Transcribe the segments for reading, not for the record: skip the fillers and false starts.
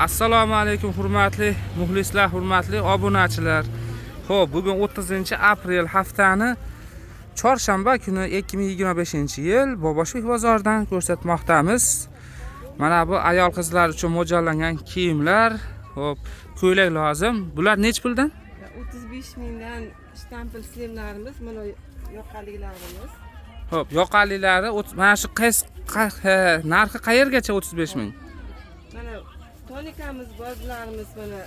Assalomu alaykum hurmatli muxlislar, hurmatli obunachilar. Xo'p, bugun 30-aprel haftani chorshanba kuni 2025-yil Bobosbek bozoridan ko'rsatmoqdamiz. Mana bu ayol qizlar uchun mo'ljallangan kiyimlar, xo'p, ko'ylak lozim. Bular nech puldan? 35 mingdan shtampil slemlarimiz, mana yoqalilarimiz. Xo'p, yoqalilari mana shu narxi qayergacha 35 ming? Mana tonikamiz, bozlarimiz mana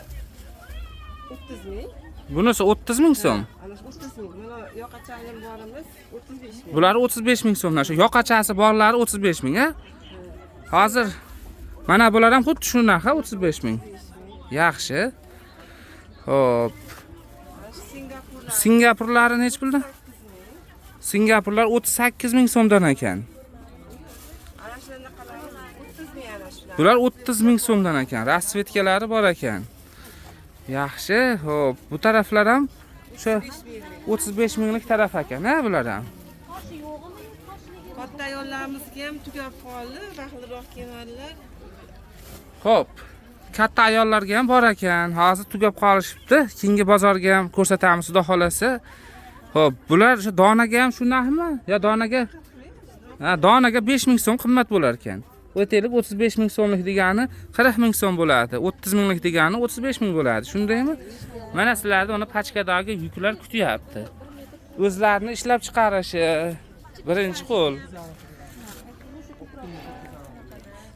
30 ming. Bunisi 30 ming so'm. Ana 30 ming. Mana yoqachalar borimiz 35 ming. Bular 35 ming so'mdan. Shu yoqachasi borlari 35 ming, ha? Hozir mana bular ham xuddi shu narx, 35 ming. Yaxshi. Xo'p. Singapurlari nech puldan? Singapurlar 38 ming so'mdan ekan. Ana shunda qalaymiz 30 ming ana shular. Bular 30 ming so'mdan ekan. Rasvetkalari bor ekan. Yaxshi. Xo'p, bu taraflar ham shu 35 minglik taraf ekan, ha, bular ham. Katta ayollarimiz ham tugab qoldi, vaqtliroq kelmadilar. Xo'p, katta ayollarga ham bor ekan. Hozir tugab qolishibdi. Keyingi bozorga ham ko'rsatamiz, xudo xolasa. Xo'p, bular shu donaga ham shu narxmi? Yo, donaga? Ha, donaga 5 ming so'm qimmat bo'lar ekan. O'taylik 35 ming so'mlik degani 40 ming so'm bo'ladi. 30 minglik degani 35 ming bo'ladi. Shundaymi? Mana sizlarni uni pachkadagi yuklar kutyapti. O'zlarini ishlab chiqarishi birinchi qo'l.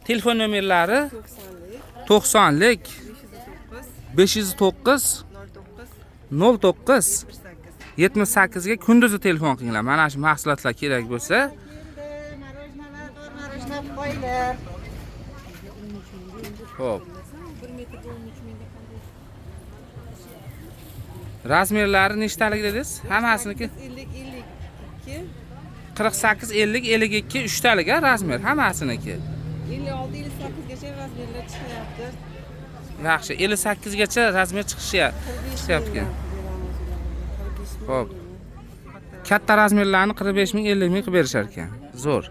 Telefon nomerlari 90lik 509 09 78 ga kunduzi telefon qilinglar. Mana shu mahsulotlar kerak bo'lsa. Xo'p. Razmerlari nechtalik dedingiz? Hammasiniki 48, 50, 52 3talik, ha, razmer hammasiniki. 56, 58 gacha razmerlar chiqyapti. Yaxshi, 58 gacha razmer chiqyapti. Xo'p. Katta razmerlarni 45 ming, 50 ming qilib berishar ekan. Zo'r.